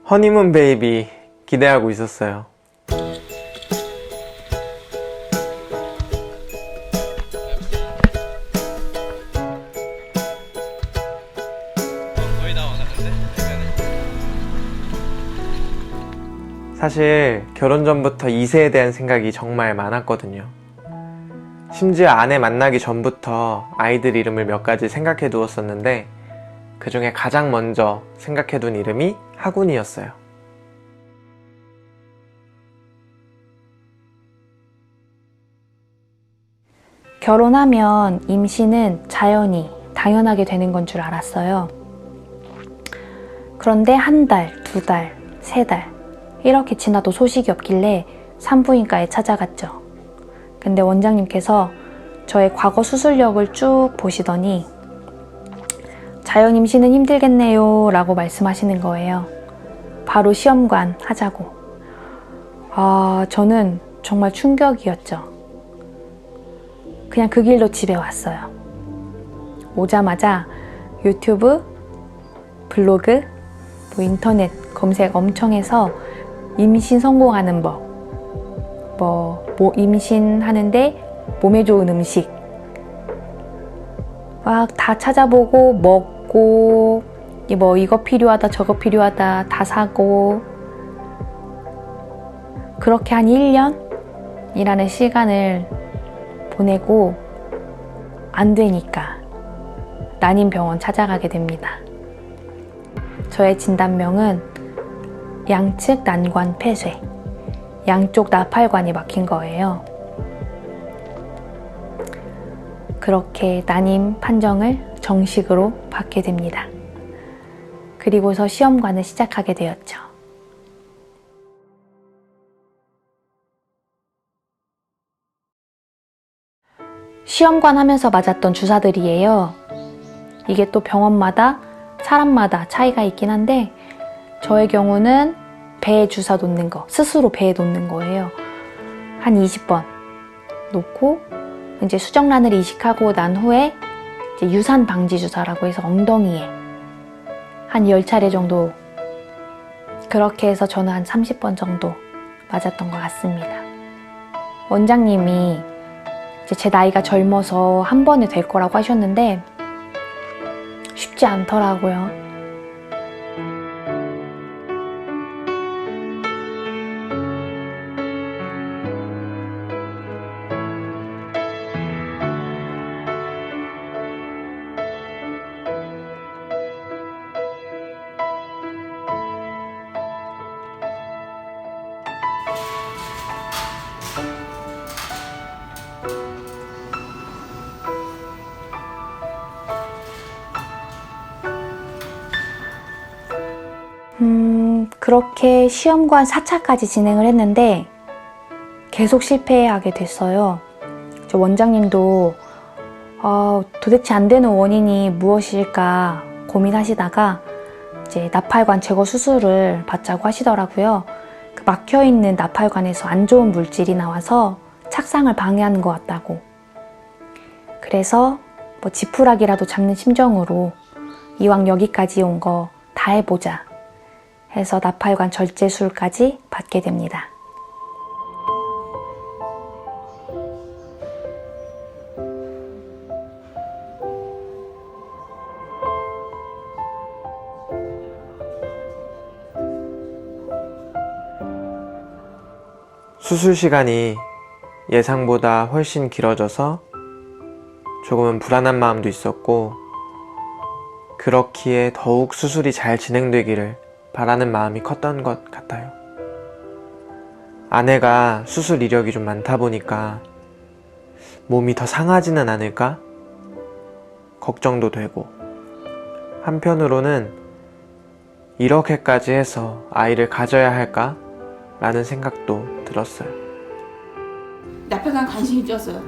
허니문 베이비 기대하고 있었어요. 거의 다 와가는데? 사실 결혼 전부터 2세에 대한 생각이 정말 많았거든요. 심지어 아내 만나기 전부터 아이들 이름을 몇 가지 생각해 두었었는데 그 중에 가장 먼저 생각해 둔 이름이 하군이었어요. 결혼하면 임신은 자연히 당연하게 되는 건 줄 알았어요. 그런데 한 달, 두 달, 세 달 이렇게 지나도 소식이 없길래 산부인과에 찾아갔죠. 근데 원장님께서 저의 과거 수술력을 쭉 보시더니 자연 임신은 힘들겠네요 라고 말씀하시는 거예요. 바로 시험관 하자고. 저는 정말 충격이었죠. 그냥 그 길로 집에 왔어요. 오자마자 유튜브, 블로그, 인터넷 검색 엄청 해서 임신 성공하는 법, 임신하는데 몸에 좋은 음식 막 다 찾아보고 먹고 이거 필요하다 저거 필요하다 다 사고 그렇게 한 1년이라는 시간을 보내고 안 되니까 난임병원 찾아가게 됩니다. 저의 진단명은 양측 난관 폐쇄, 양쪽 나팔관이 막힌 거예요. 그렇게 난임 판정을 정식으로 받게 됩니다. 그리고서 시험관을 시작하게 되었죠. 시험관 하면서 맞았던 주사들이에요. 이게 또 병원마다 사람마다 차이가 있긴 한데 저의 경우는 배에 주사 놓는 거, 스스로 배에 놓는 거예요. 한 20번 놓고 이제 수정란을 이식하고 난 후에 이제 유산 방지 주사라고 해서 엉덩이에 한 10차례 정도, 그렇게 해서 저는 한 30번 정도 맞았던 것 같습니다. 원장님이 이제 제 나이가 젊어서 한 번에 될 거라고 하셨는데 쉽지 않더라고요. 그렇게 시험관 4차까지 진행을 했는데 계속 실패하게 됐어요. 저 원장님도 도대체 안 되는 원인이 무엇일까 고민하시다가 이제 나팔관 제거 수술을 받자고 하시더라고요. 그 막혀있는 나팔관에서 안 좋은 물질이 나와서 착상을 방해하는 것 같다고. 그래서 지푸라기라도 잡는 심정으로 이왕 여기까지 온 거 다 해보자 해서 나팔관 절제술까지 받게 됩니다. 수술 시간이 예상보다 훨씬 길어져서 조금은 불안한 마음도 있었고, 그렇기에 더욱 수술이 잘 진행되기를 바라는 마음이 컸던 것 같아요. 아내가 수술 이력이 좀 많다 보니까 몸이 더 상하지는 않을까 걱정도 되고, 한편으로는 이렇게까지 해서 아이를 가져야 할까 라는 생각도 들었어요. 나팔관 관심이 뛰었어요.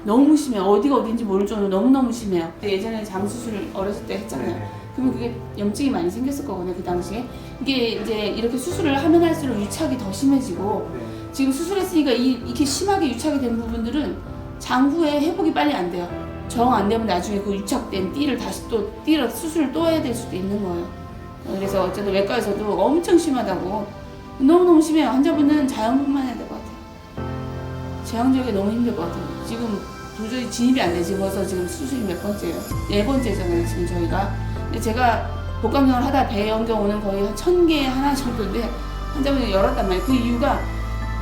너무 심해요. 어디가 어딘지 모를 정도로 너무너무 심해요. 예전에 장수술 어렸을 때 했잖아요. 그러면 그게 염증이 많이 생겼을 거거든요, 그 당시에. 이게 이제 이렇게 수술을 하면 할수록 유착이 더 심해지고, 지금 수술했으니까 이렇게 심하게 유착이 된 부분들은 장후에 회복이 빨리 안 돼요. 정 안 되면 나중에 그 유착된 띠를 다시 또 수술을 또 해야 될 수도 있는 거예요. 그래서 어쨌든 외과에서도 엄청 심하다고. 너무너무 심해요. 환자분은 자연분만 해야 될 것 같아요. 제왕절개 너무 힘들 것 같아요. 지금 도저히 진입이 안 돼. 지금 벌써 지금 수술이 몇 번째예요? 4번째잖아요 지금 저희가. 근데 제가 복강경을 하다 배 연경오는 거의 한 1000개에 하나 정도인데 환자분이 열었단 말이에요. 그 이유가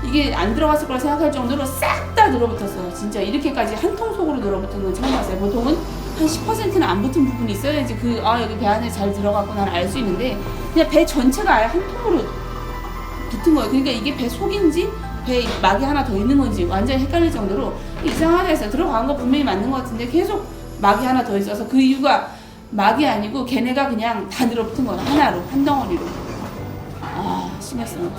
이게 안 들어갔을 거라 생각할 정도로 싹 다 늘어붙었어요. 진짜 이렇게까지 한 통 속으로 늘어붙은 건 처음 봤어요. 보통은 한 10%는 안 붙은 부분이 있어야지 여기 배 안에 잘 들어갔구나 알 수 있는데 그냥 배 전체가 아예 한 통으로 붙은 거예요. 그러니까 이게 배 속인지 배 막이 하나 더 있는 건지 완전 헷갈릴 정도로 이상하다 했어요. 들어간 거 분명히 맞는 것 같은데 계속 막이 하나 더 있어서 그 이유가 막이 아니고 걔네가 그냥 다 늘어붙은 거예요. 하나로, 한 덩어리로. 아, 심했습니다.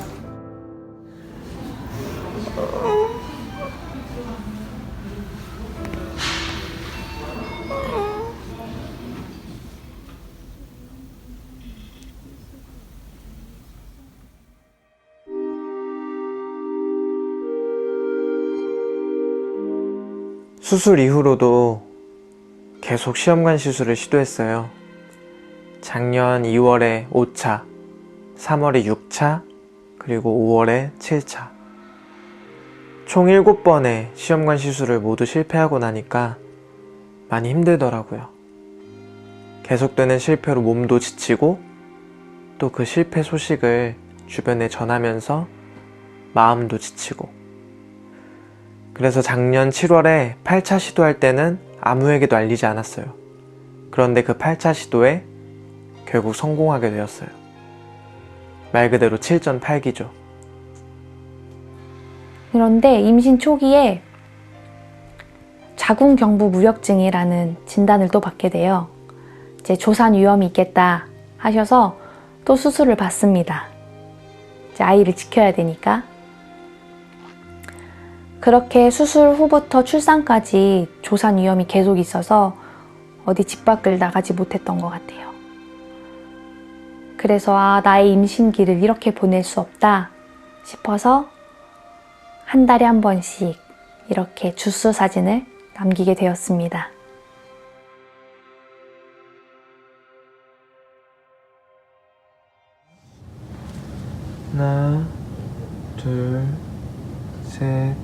수술 이후로도 계속 시험관 시술을 시도했어요. 작년 2월에 5차, 3월에 6차, 그리고 5월에 7차. 총 7번의 시험관 시술을 모두 실패하고 나니까 많이 힘들더라고요. 계속되는 실패로 몸도 지치고 또 그 실패 소식을 주변에 전하면서 마음도 지치고. 그래서 작년 7월에 8차 시도할 때는 아무에게도 알리지 않았어요. 그런데 그 8차 시도에 결국 성공하게 되었어요. 말 그대로 7전8기죠. 그런데 임신 초기에 자궁경부무력증이라는 진단을 또 받게 돼요. 이제 조산 위험이 있겠다 하셔서 또 수술을 받습니다. 이제 아이를 지켜야 되니까. 그렇게 수술 후부터 출산까지 조산 위험이 계속 있어서 어디 집 밖을 나가지 못했던 것 같아요. 그래서 나의 임신기를 이렇게 보낼 수 없다 싶어서 한 달에 한 번씩 이렇게 주스 사진을 남기게 되었습니다. 하나, 둘, 셋,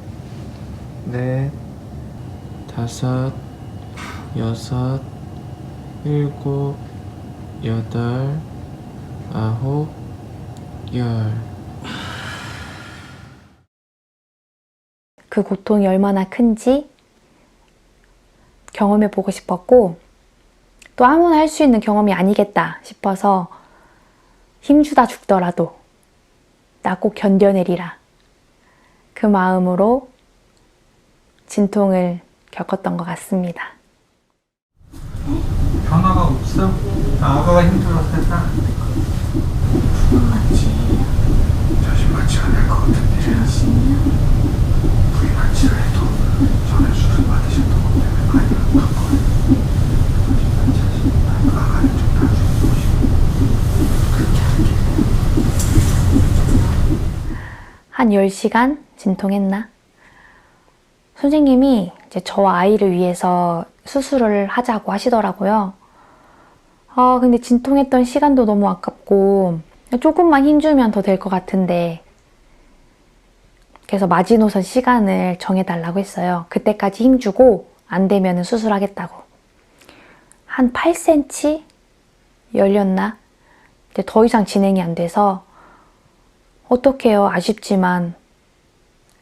넷, 다섯, 여섯, 일곱, 여덟, 아홉, 열. 그 고통이 얼마나 큰지 경험해 보고 싶었고 또 아무나 할 수 있는 경험이 아니겠다 싶어서 힘주다 죽더라도 나 꼭 견뎌내리라. 그 마음으로 진통을 겪었던 것 같습니다. 변화가 없어? 아빠가 힘들었겠다. 자신만치가 될 것 같은데. 부인만치라 해도 전에 수술 받으셨던 것 때문에 많이 아픈 거예요. 아가는 좀 나중에 보시고 그렇게 할게. 한 10시간 진통했나? 선생님이 이제 저와 아이를 위해서 수술을 하자고 하시더라고요. 근데 진통했던 시간도 너무 아깝고 조금만 힘주면 더 될 것 같은데 그래서 마지노선 시간을 정해달라고 했어요. 그때까지 힘주고 안 되면 수술하겠다고. 한 8cm 열렸나? 근데 더 이상 진행이 안 돼서 어떡해요. 아쉽지만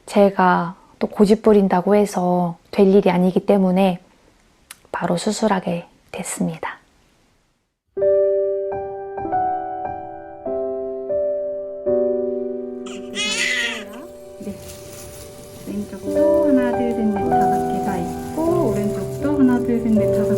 제가 또 고집 부린다고 해서 될 일이 아니기 때문에 바로 수술하게 됐습니다. 왼쪽도 하나 둘 셋 넷 다섯 개가 있고 오른쪽도 하나 둘 셋 넷 다섯